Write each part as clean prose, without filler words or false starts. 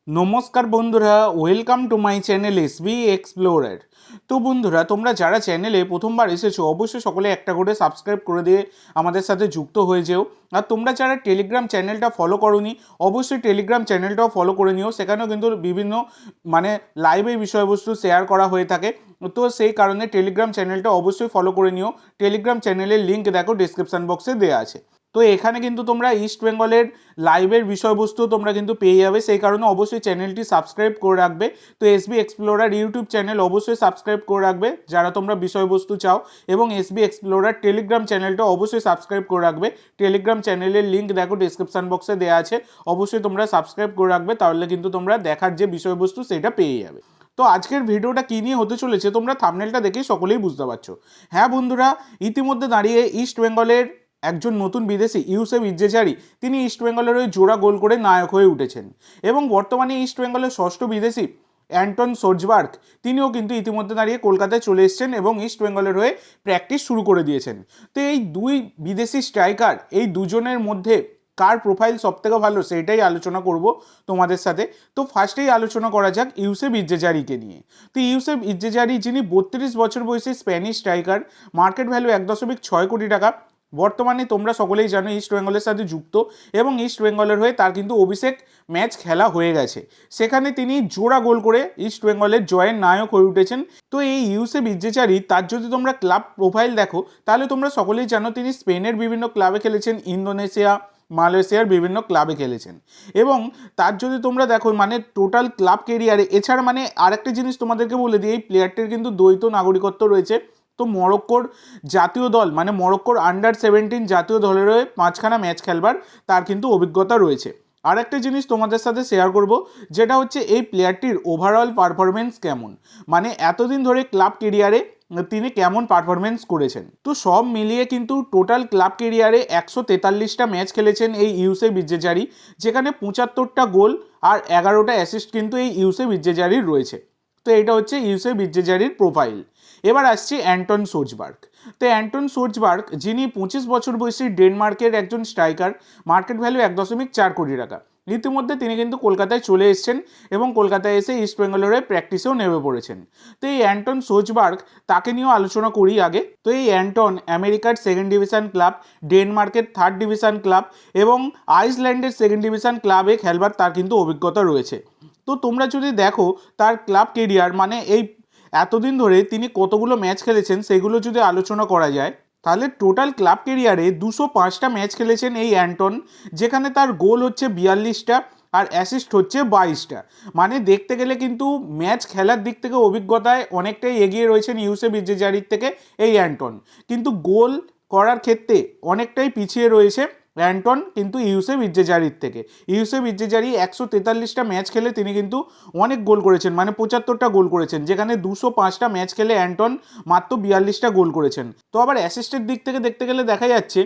নমস্কার বন্ধুরা, welcome to my channel SB explorer. তো বন্ধুরা, তোমরা যারা চ্যানেলে প্রথমবার এসেছো অবশ্যই সকলে একটা করে সাবস্ক্রাইব করে দিয়ে আমাদের সাথে যুক্ত হয়ে যেও। আর তোমরা যারা টেলিগ্রাম চ্যানেলটা ফলো করোনি অবশ্যই টেলিগ্রাম চ্যানেলটাও ফলো করে নিও। সেখানেও কিন্তু বিভিন্ন লাইভের বিষয়বস্তু শেয়ার করা হয়ে থাকে। তো সেই কারণে টেলিগ্রাম চ্যানেলটা অবশ্যই ফলো করে নিও। টেলিগ্রাম চ্যানেলের লিঙ্ক দেখো ডিসক্রিপশন বক্সে দেওয়া আছে। তো এখানে কিন্তু তোমরা ইস্ট বেঙ্গলের লাইভের বিষয়বস্তু তোমরা কিন্তু পেয়ে যাবে। সেই কারণে অবশ্যই চ্যানেলটি সাবস্ক্রাইব করে রাখবে। তো এসবি এক্সপ্লোরার ইউটিউব চ্যানেল অবশ্যই সাবস্ক্রাইব করে রাখবে যারা তোমরা বিষয়বস্তু চাও, এবং এসবি এক্সপ্লোরার টেলিগ্রাম চ্যানেলটা অবশ্যই সাবস্ক্রাইব করে রাখবে। টেলিগ্রাম চ্যানেলের লিঙ্ক দেখো ডিসক্রিপশন বক্সে দেওয়া আছে, অবশ্যই তোমরা সাবস্ক্রাইব করে রাখবে, তাহলে কিন্তু তোমরা দেখার যে বিষয়বস্তু সেটা পেয়ে যাবে। তো আজকের ভিডিওটা কী নিয়ে হতে চলেছে তোমরা থাম্বনেলটা দেখেই সকলেই বুঝতে পারছো। হ্যাঁ বন্ধুরা, ইতিমধ্যে দাঁড়িয়ে ইস্ট বেঙ্গলের একজন নতুন বিদেশি ইউসেফ ইজ্জেজারি তিনি ইস্টবেঙ্গলের ওই জোড়া গোল করে নায়ক হয়ে উঠেছেন, এবং বর্তমানে ইস্টবেঙ্গলের ষষ্ঠ বিদেশি অ্যান্টন সোজবার্গ তিনিও কিন্তু ইতিমধ্যে দাঁড়িয়ে কলকাতায় চলে এসেছেন এবং ইস্টবেঙ্গলের হয়ে প্র্যাকটিস শুরু করে দিয়েছেন। তো এই দুই বিদেশি স্ট্রাইকার, এই দুজনের মধ্যে কার প্রোফাইল সবথেকে ভালো সেটাই আলোচনা করব তোমাদের সাথে। তো ফার্স্টেই আলোচনা করা যাক ইউসেফ ইজ্জেজারিকে নিয়ে। তো ইউসেফ ইজ্জেজারি যিনি 32 বছর বয়সী স্প্যানিশ স্ট্রাইকার, মার্কেট ভ্যালু 1.6 কোটি টাকা। বর্তমানে তোমরা সকলেই জানো ইস্ট বেঙ্গলের সাথে যুক্ত, এবং ইস্ট বেঙ্গলের হয়ে তার কিন্তু অভিষেক ম্যাচ খেলা হয়ে গেছে। সেখানে তিনি জোড়া গোল করে ইস্ট বেঙ্গলের জয়ের নায়ক হয়ে উঠেছেন। তো এই ইউসেফ ইজ্জেজারি তার যদি তোমরা ক্লাব প্রোফাইল দেখো তাহলে তোমরা সকলেই জানো তিনি স্পেনের বিভিন্ন ক্লাবে খেলেছেন, ইন্দোনেশিয়া, মালয়েশিয়ার বিভিন্ন ক্লাবে খেলেছেন। এবং তার যদি তোমরা দেখো টোটাল ক্লাব কেরিয়ারে, এছাড়া আরেকটা জিনিস তোমাদেরকে বলে দিই, এই প্লেয়ারটির কিন্তু দ্বৈত নাগরিকত্ব রয়েছে। তো মরক্কোর জাতীয় দল মরক্কোর আন্ডার-17 জাতীয় দলের হয়ে 5খানা ম্যাচ খেলবার তার কিন্তু অভিজ্ঞতা রয়েছে। আর একটা জিনিস তোমাদের সাথে শেয়ার করব, যেটা হচ্ছে এই প্লেয়ারটির ওভারঅল পারফরমেন্স কেমন, এতদিন ধরে ক্লাব কেরিয়ারে তিনি কেমন পারফরমেন্স করেছেন। তো সব মিলিয়ে কিন্তু টোটাল ক্লাব কেরিয়ারে 143টা ম্যাচ খেলেছেন এই ইউসেফ ইজ্জেজারি, যেখানে 75টা গোল আর 11টা অ্যাসিস্ট কিন্তু এই ইউসেফ ইজ্জেজারির রয়েছে। তো এটা হচ্ছে ইউসেফ ইজ্জেজারির প্রোফাইল। এবার আসছি অ্যান্টন সোজবার্গ। তো অ্যান্টন সোজবার্গ যিনি 25 বছর বয়সী ডেনমার্কের একজন স্ট্রাইকার, মার্কেট ভ্যালু 1.4 কোটি টাকা। ইতিমধ্যে তিনি কিন্তু কলকাতায় চলে এসেছেন এবং কলকাতায় এসে ইস্ট বেঙ্গলের প্র্যাকটিসেও নেমে পড়েছেন। তো এই অ্যান্টন সোজবার্গ তাকে নিয়েও আলোচনা করি আগে। তো এই অ্যান্টন আমেরিকার 2nd ডিভিশন ক্লাব, ডেনমার্কের 3rd ডিভিশন ক্লাব এবং আইসল্যান্ডের 2nd ডিভিশন ক্লাবে খেলবার তার কিন্তু অভিজ্ঞতা রয়েছে। তো তোমরা যদি দেখো তার ক্লাব কেরিয়ার, এই এতদিন ধরে তিনি কতগুলো ম্যাচ খেলেছেন সেগুলো যদি আলোচনা করা যায়, তাহলে টোটাল ক্লাব কেরিয়ারে 205টা ম্যাচ খেলেছেন এই অ্যান্টন, যেখানে তার গোল হচ্ছে 42টা আর অ্যাসিস্ট হচ্ছে 22টা। দেখতে গেলে কিন্তু ম্যাচ খেলার দিক থেকে অভিজ্ঞতায় অনেকটাই এগিয়ে রয়েছেন ইউসেফ ইজ্জেজারির থেকে এই অ্যান্টন, কিন্তু গোল করার ক্ষেত্রে অনেকটাই পিছিয়ে রয়েছে অ্যান্টন কিন্তু ইউসেফ ইজ্জেজারির থেকে। ইউসেফ ইজ্জেজারি 143টা ম্যাচ খেলে তিনি কিন্তু অনেক গোল করেছেন, 75টা গোল করেছেন, যেখানে 205টা ম্যাচ খেলে অ্যান্টন মাত্র 42টা গোল করেছেন। তো আবার অ্যাসিস্টের দিক থেকে দেখতে গেলে দেখা যাচ্ছে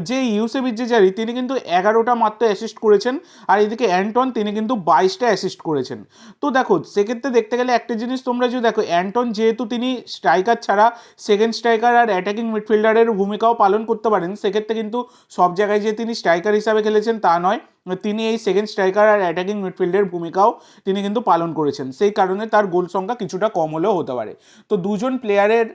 যে ইউসেফ ইজ্জেজারি তিনি কিন্তু 11টা মাত্র অ্যাসিস্ট করেছেন, আর এদিকে অ্যান্টন তিনি কিন্তু 22টা অ্যাসিস্ট করেছেন। তো দেখো সেক্ষেত্রে দেখতে গেলে একটা জিনিস তোমরা যদি দেখো, অ্যান্টন যেহেতু তিনি স্ট্রাইকার ছাড়া সেকেন্ড স্ট্রাইকার আর অ্যাটাকিং মিডফিল্ডারের ভূমিকাও পালন করতে পারেন, সেক্ষেত্রে কিন্তু সব জায়গায় যে তিনি স্ট্রাইকার হিসাবে খেলেছেন তা নয়, তিনি এই সেকেন্ড স্ট্রাইকার আর অ্যাটাকিং মিডফিল্ডের ভূমিকাও তিনি কিন্তু পালন করেছেন। সেই কারণে তার গোল সংখ্যা কিছুটা কম হলেও হতে পারে। তো দুজন প্লেয়ারের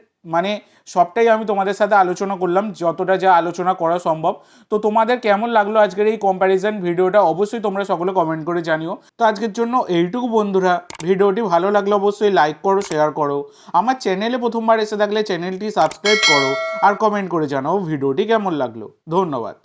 সবটাই আমি তোমাদের সাথে আলোচনা করলাম, যতটা যা আলোচনা করা সম্ভব। তো তোমাদের কেমন লাগলো আজকের এই কম্প্যারিজন ভিডিওটা অবশ্যই তোমরা সকলে কমেন্ট করে জানিও। তো আজকের জন্য এইটুকু বন্ধুরা, ভিডিওটি ভালো লাগলে অবশ্যই লাইক করো, শেয়ার করো, আমার চ্যানেলে প্রথমবার এসে থাকলে চ্যানেলটি সাবস্ক্রাইব করো, আর কমেন্ট করে জানাও ভিডিওটি কেমন লাগলো। ধন্যবাদ।